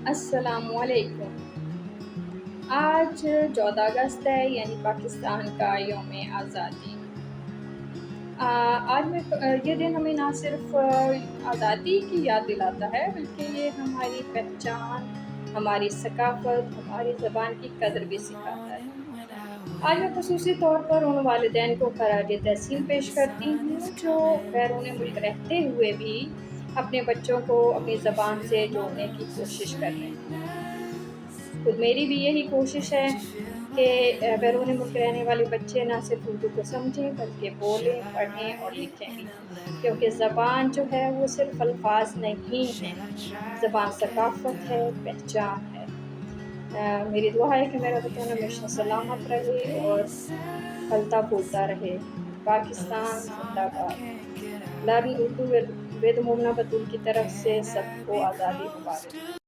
السلام علیکم۔ آج 14 اگست ہے، یعنی پاکستان کا یوم آزادی۔ آج یہ دن ہمیں نہ صرف آزادی کی یاد دلاتا ہے، بلکہ یہ ہماری پہچان، ہماری ثقافت، ہماری زبان کی قدر بھی سکھاتا ہے۔ آج میں خصوصی طور پر ان والدین کو خراج تحسین پیش کرتی ہوں جو بیرون ملک رہتے ہوئے بھی اپنے بچوں کو اپنی زبان سے جوڑنے کی کوشش کر رہے ہیں۔ خود میری بھی یہی کوشش ہے کہ بیرون ملک رہنے والے بچے نہ صرف اردو کو سمجھیں بلکہ بولیں، پڑھیں اور لکھیں بھی، کیونکہ زبان جو ہے وہ صرف الفاظ نہیں ہے، زبان ثقافت ہے، پہچان ہے۔ میری دعا ہے کہ میرا وطن ہمیشہ سلامت رہے اور پھلتا پھولتا رہے۔ پاکستان زندہ باد۔ لرن اردو ود مومنہ بطول کی طرف سے سب کو آزادی مبارک۔